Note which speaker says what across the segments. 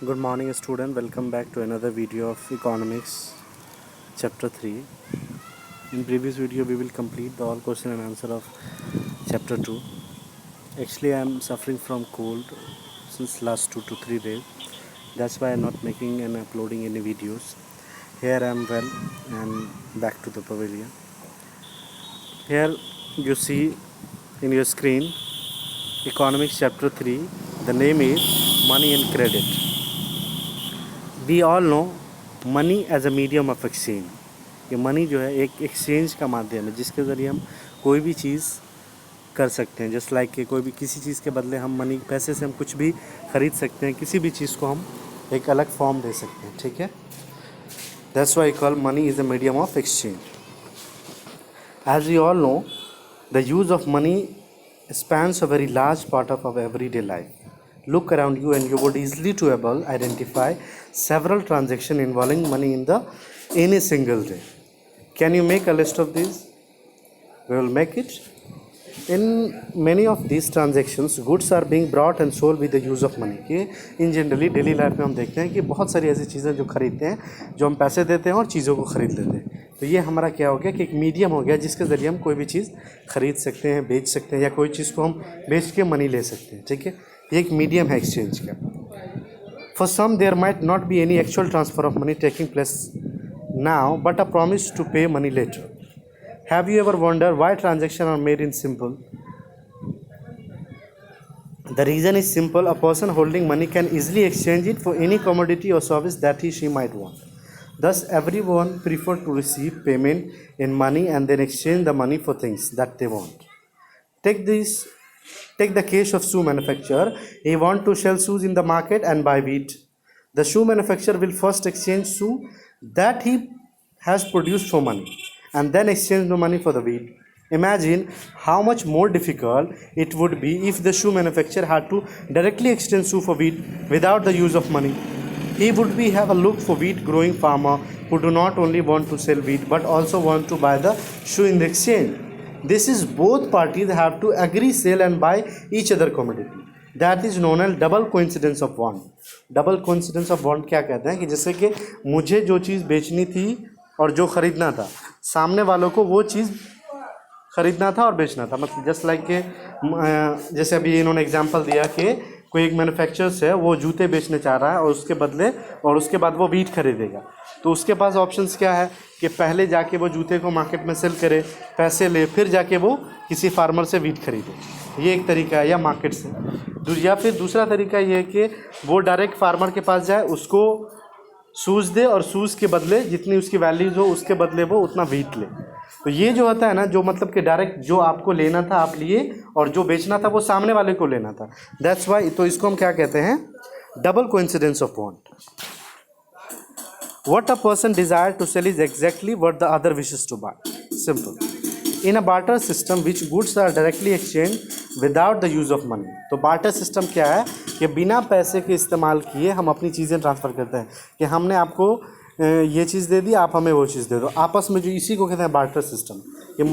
Speaker 1: Good morning student, welcome back to another video of economics chapter 3. In previous video we will complete the all question and answer of chapter 2. Actually I am suffering from cold since last 2 to 3 days. That's why I am not making and uploading any videos. Here I am well and back to the pavilion. Here you see in your screen economics chapter 3. The name is money and credit. We all know money as a medium of exchange. ये money जो है एक exchange का माध्यम है जिसके ज़रिए हम कोई भी चीज़ कर सकते हैं. जस्ट लाइक कि कोई भी किसी चीज़ के बदले हम मनी पैसे से हम कुछ भी ख़रीद सकते हैं. किसी भी चीज़ को हम एक अलग फॉर्म दे सकते हैं. ठीक है. That's why call money is a medium of exchange. As we all know the use of money spans a very large part of our everyday life. Look around you and you would easily to able identify several transactions involving money in any single day. Can you make a list of these? We will make it. In many of these transactions, goods are being brought and sold with the use of money. कि in generally daily life में हम देखते हैं कि बहुत सारी ऐसी चीज़ें जो खरीदते हैं जो हम पैसे देते हैं और चीज़ों को ख़रीद लेते हैं. तो ये हमारा क्या हो गया कि एक मीडियम हो गया जिसके ज़रिए हम कोई भी चीज़ ख़रीद सकते हैं, बेच सकते हैं या कोई चीज़ को हम बेच के मनी ले सकते हैं. ठीक है. ये एक मीडियम है एक्सचेंज का. For some there might not be any actual transfer of money taking place now but a promise to pay money later. Have you ever wondered why transactions are made in simple? The reason is simple. A person holding money can easily exchange it for any commodity or service that she might want. Thus, everyone prefers to receive payment in money and then exchange the money for things that they want. Take the case of shoe manufacturer. He wants to sell shoes in the market and buy wheat. The shoe manufacturer will first exchange shoe that he has produced for money and then exchange the money for the wheat. Imagine how much more difficult it would be if the shoe manufacturer had to directly exchange shoe for wheat without the use of money. He would have a look for wheat growing farmer who do not only want to sell wheat but also want to buy the shoe in the exchange. This is both parties have to agree sell and buy each other commodity. That is known as double coincidence of want. Double coincidence of want क्या कहते हैं कि जैसे कि मुझे जो चीज़ बेचनी थी और जो ख़रीदना था सामने वालों को वो चीज़ ख़रीदना था और बेचना था. मतलब जस्ट लाइक के जैसे अभी इन्होंने एग्जांपल दिया कि कोई एक मैन्युफैक्चरर्स है वो जूते बेचने चाह रहा है और उसके बदले और उसके बाद वो वीट खरीदेगा. तो उसके पास ऑप्शंस क्या है कि पहले जाके वो जूते को मार्केट में सेल करे, पैसे ले, फिर जाके वो किसी फार्मर से वीट खरीदे. ये एक तरीका है या मार्केट से. या फिर दूसरा तरीका ये है कि वो डायरेक्ट फार्मर के पास जाए, उसको सूज दे और सूज के बदले जितनी उसकी वैल्यूज हो उसके बदले वो उतना वीट ले. तो ये जो होता है ना, जो मतलब कि डायरेक्ट जो आपको लेना था आप लिए और जो बेचना था वो सामने वाले को लेना था. That's why. तो इसको हम क्या कहते हैं? Double coincidence of want. What a person desire to sell is exactly what the other wishes to buy. Simple. In a barter system which goods are directly exchange without the use of money. तो barter system क्या है कि बिना पैसे के इस्तेमाल किए हम अपनी चीज़ें ट्रांसफ़र करते हैं कि हमने आपको ये चीज़ दे दी, आप हमें वो चीज़ दे दो. आपस में जो इसी को कहते हैं बार्टर सिस्टम. कि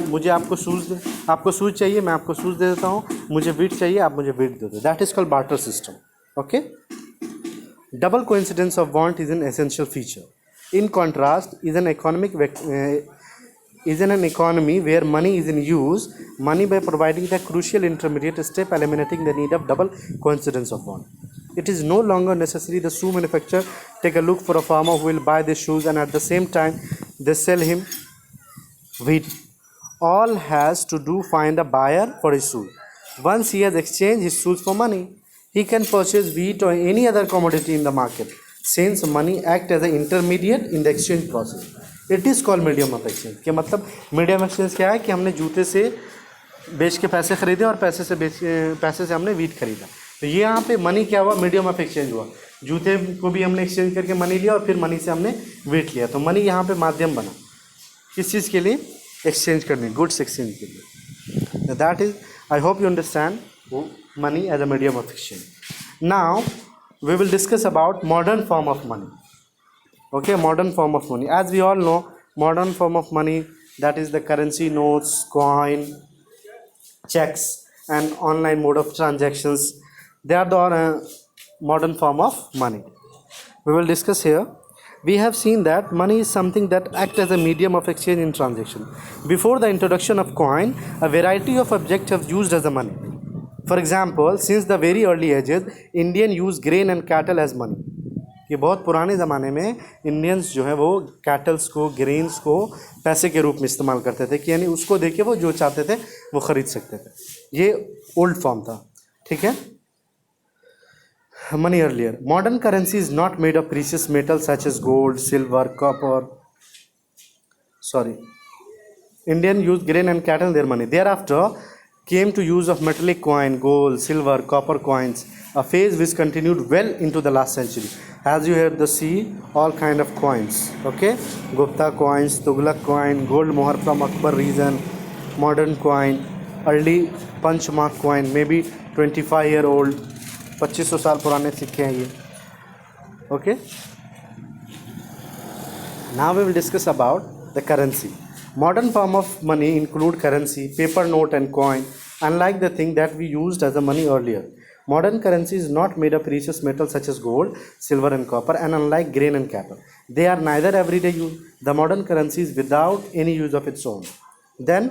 Speaker 1: मुझे आपको शूज़ चाहिए, मैं आपको शूज़ दे देता हूँ. मुझे वीट चाहिए, आप मुझे वीट दे दो. That is called barter system. Okay. Double coincidence of want is an essential feature. In contrast is in an economy where money is in use, money by providing the crucial intermediate step eliminating the need of double coincidence of want. It is no longer necessary the shoe manufacturer take a look for a farmer who will buy the shoes and at the same time they sell him wheat. All has to do find a buyer for his shoes. Once he has exchanged his shoes for money, he can purchase wheat or any other commodity in the market. Since money act as an intermediate in the exchange process, it is called medium of exchange. कि मतलब medium exchange क्या है कि हमने जूते से बेच के पैसे खरीदे और पैसे से हमने वीट खरीदा. तो ये यहाँ पे मनी क्या हुआ? मीडियम ऑफ एक्सचेंज हुआ. जूते को भी हमने एक्सचेंज करके मनी लिया और फिर मनी से हमने वीट लिया. तो मनी यहाँ पे माध्यम बना किस चीज़ के लिए? एक्सचेंज करने, गुड्स एक्सचेंज के लिए. That is, I hope you understand money as a medium of exchange. Now we will discuss about modern form of money. Okay, modern form of money. As we all know, modern form of money, that is the currency, notes, coin, checks and online mode of transactions. They are the modern form of money. We will discuss here. We have seen that money is something that acts as a medium of exchange in transaction. Before the introduction of coin, a variety of objects have used as a money. For example, since the very early ages, Indian used grain and cattle as money. कि बहुत पुराने ज़माने में Indians जो है वो kettles को, grains को पैसे के रूप में इस्तेमाल करते थे, कि यानी उसको देके वो जो चाहते थे वो ख़रीद सकते थे. ये ओल्ड फॉर्म था. ठीक है. Money earlier. Modern currency is not made of precious metals such as gold, silver, copper. Indian used grain and cattle in their money. Thereafter came to use of metallic coin, gold, silver, copper coins, a phase which continued well into the last century. As you heard, see all kind of coins. Okay, Gupta coins, Tughlaq coin, gold mohar from Akbar region, modern coin, early punch mark coin, maybe 25-year-old. 2500 साल पुराने सिक्के हैं ये. Okay. Now we will discuss about the currency. Modern form of money include currency, paper note and coin, unlike the thing that we used as a money earlier. Modern currency is not made of precious metals such as gold, silver and copper, and unlike grain and cattle, they are neither everyday use. The modern currency is without any use of its own. Then,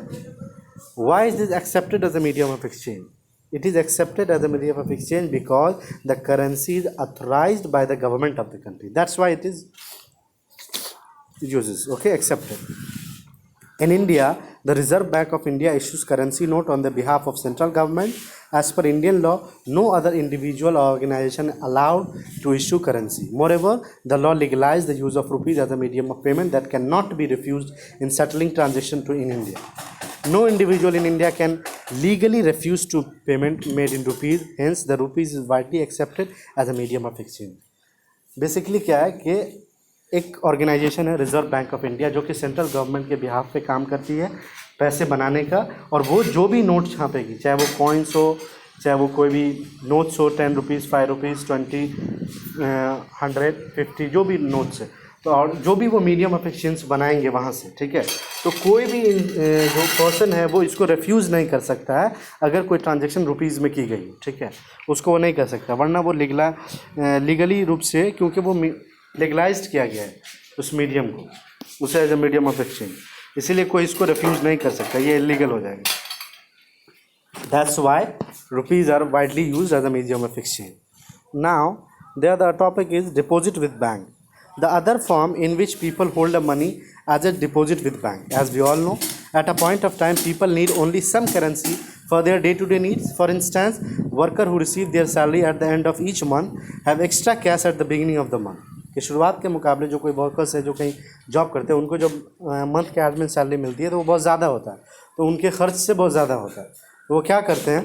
Speaker 1: why is this accepted as a medium of exchange? It is accepted as a medium of exchange because the currency is authorized by the government of the country. That's why it is uses. Okay, accepted. In India, the Reserve Bank of India issues currency note on the behalf of central government. As per Indian law, no other individual or organization allowed to issue currency. Moreover, the law legalized the use of rupees as a medium of payment that cannot be refused in settling transactions in India. No individual in India can legally refuse to payment made in rupees. Hence, the rupees is widely accepted as a medium of exchange. Basically क्या है कि एक organisation है reserve bank of India जो कि central government के behalf पे काम करती है पैसे बनाने का, और वो जो भी नोट छापेगी, चाहे वो कॉइन्स हो, चाहे वो कोई भी नोट्स हो, 10 रुपीज़, 5 रुपीज़, 20, 100, 50, जो भी नोट्स है, तो और जो भी वो मीडियम ऑफ एक्सचेंज बनाएंगे वहाँ से. ठीक है. तो कोई भी जो पर्सन है वो इसको रिफ्यूज़ नहीं कर सकता है अगर कोई ट्रांजेक्शन रुपीज़ में की गई. ठीक है. उसको वो नहीं कर सकता, वरना वो लीगली रूप से, क्योंकि वो लीगलाइज्ड किया गया है उस मीडियम को, उसे as a medium of exchange, इसीलिए कोई इसको रिफ्यूज़ नहीं कर सकता, ये इलीगल हो जाएगा. That's why rupees are widely used as a medium of exchange. Now the topic is deposit with bank, the other form in which people hold the money as a deposit with bank. As we all know, at a point of time people need only some currency for their day-to-day needs. For instance, worker who receive their salary at the end of each month have extra cash at the beginning of the month. कि शुरुआत के मुकाबले जो कोई workers है जो कहीं job करते हैं, उनको जब मंथ के एंड में सैलरी मिलती है तो वो बहुत ज़्यादा होता है, तो उनके खर्च से बहुत ज़्यादा होता है. तो वो क्या करते हैं,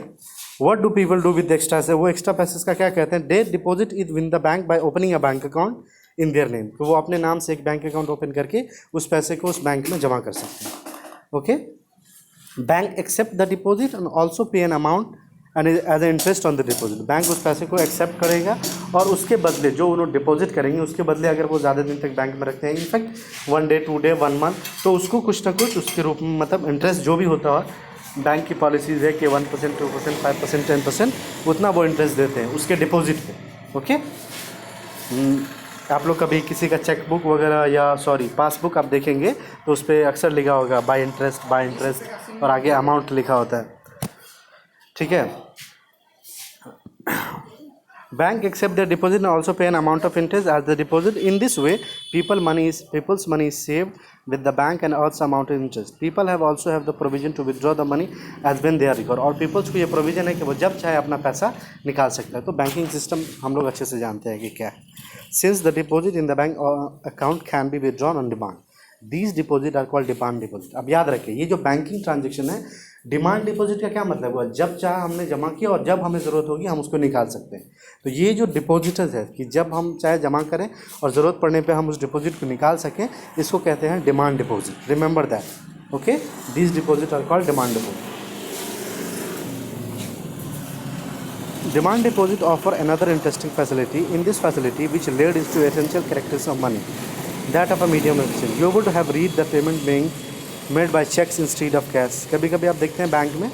Speaker 1: what do people do with extra से, वो एक्स्ट्रा पैसेज का क्या कहते हैं, they deposit it with the bank by opening a bank account in their name. तो वो अपने नाम से एक बैंक अकाउंट ओपन करके उस पैसे को उस बैंक में जमा कर सकते हैं. Okay. Bank accept the deposit and also pay an amount and as a interest on the deposit. Bank उस पैसे को एक्सेप्ट करेगा और उसके बदले जो उन्होंने डिपॉजिट करेंगे उसके बदले अगर वो ज़्यादा दिन तक बैंक में रखते हैं, इनफैक्ट 1 डे 2 डे 1 मंथ, तो उसको कुछ ना कुछ उसके रूप में मतलब इंटरेस्ट जो भी होता है, बैंक की पॉलिसीज़ है कि 1%, 2%, 5%, 10% उतना वो इंटरेस्ट देते हैं उसके डिपॉजिट पे. ओके. आप लोग कभी किसी का चेक बुक वगैरह या पासबुक आप देखेंगे तो उस पर अक्सर लिखा होगा बाय इंटरेस्ट और आगे अमाउंट लिखा होता है. ठीक है. Bank accept the deposit and also pay an amount of interest as the deposit. In this way people's money is saved with the bank and earns amount of interest. People also have the provision to withdraw the money as when they are required. और people's को ये provision है कि वो जब चाहे अपना पैसा निकाल सकता है. तो बैंकिंग सिस्टम हम लोग अच्छे से जानते हैं कि क्या है. Since the deposit in the bank account can be withdrawn on demand, these deposit are called demand deposit. अब याद रखें, ये जो बैंकिंग ट्रांजेक्शन है, डिमांड डिपॉजिट का क्या मतलब हुआ, जब चाहे हमने जमा किया और जब हमें ज़रूरत होगी हम उसको निकाल सकते हैं. तो ये जो डिपॉजिटर्स है कि जब हम चाहे जमा करें और ज़रूरत पड़ने पे हम उस डिपॉजिट को निकाल सकें, इसको कहते हैं demand deposit. Remember that. Okay. These deposit are called demand deposit. Demand deposit offer another interesting facility. In this facility, which led into essential characteristics of money, that of a medium of exchange, you would have read the payment being made by checks instead of cash. कभी कभी आप देखते हैं bank में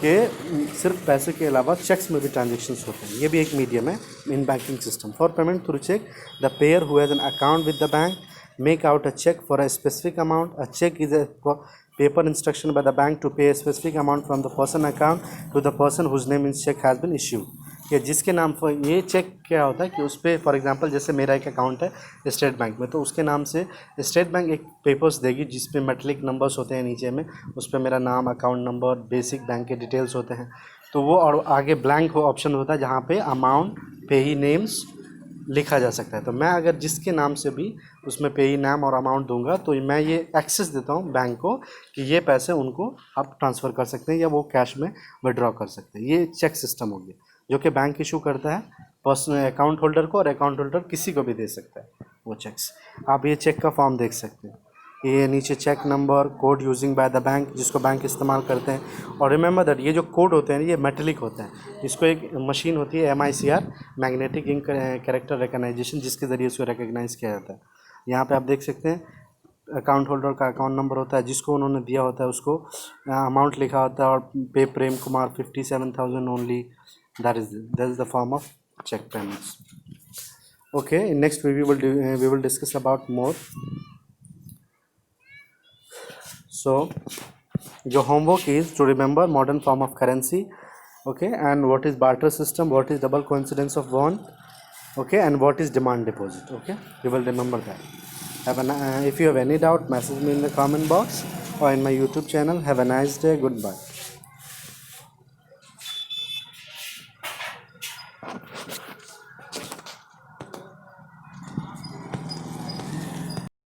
Speaker 1: कि सिर्फ पैसे के अलावा चेक्स में भी ट्रांजेक्शन्स होते हैं, ये भी एक मीडियम है in banking system. For payment through cheque, the payer who has an account with the bank make out a check for a specific amount. A check is a paper instruction by the bank to pay a specific amount from the person account to the person whose name in check has been issued. कि जिसके नाम पर ये check क्या होता है कि उस पर फॉर एग्जांपल जैसे मेरा एक अकाउंट है स्टेट बैंक में, तो उसके नाम से स्टेट बैंक एक पेपर्स देगी जिस पे मेटलिक नंबर्स होते हैं नीचे में, उस पर मेरा नाम, अकाउंट नंबर, बेसिक बैंक के डिटेल्स होते हैं. तो वो और आगे ब्लैंक ऑप्शन होता है जहाँ पे अमाउंट, पेही नेम्स लिखा जा सकता है. तो मैं अगर जिसके नाम से भी उसमें पेई नाम और अमाउंट दूंगा तो मैं ये एक्सेस देता हूँ बैंक को कि ये पैसे उनको आप ट्रांसफ़र कर सकते हैं या वो कैश में विड्रॉ कर सकते हैं. ये चेक सिस्टम हो गया जो कि बैंक इशू करता है पर्सनल अकाउंट होल्डर को, और अकाउंट होल्डर किसी को भी दे सकता है वो चेक्स. आप ये चेक का फॉर्म देख सकते हैं. ये नीचे cheque number, code using by the bank, जिसको बैंक इस्तेमाल करते हैं. और रिमेंबर दैट ये जो कोड होते हैं ये मेटेलिक होते हैं. इसको एक मशीन होती है MICR, magnetic ink character recognition, जिसके ज़रिए इसको रिकग्नाइज किया जाता है. यहाँ पे आप देख सकते हैं अकाउंट होल्डर का अकाउंट नंबर होता है, जिसको उन्होंने दिया होता है उसको अमाउंट लिखा होता है, और पे Prem Kumar 57,000 only. That is the form of cheque payments. Okay, next we will discuss about more. So your homework is to remember modern form of currency, okay, and what is barter system, what is double coincidence of bond, okay, and what is demand deposit. Okay, you will remember that. If you have any doubt, message me in the comment box or in my YouTube channel. Have a nice day. Goodbye.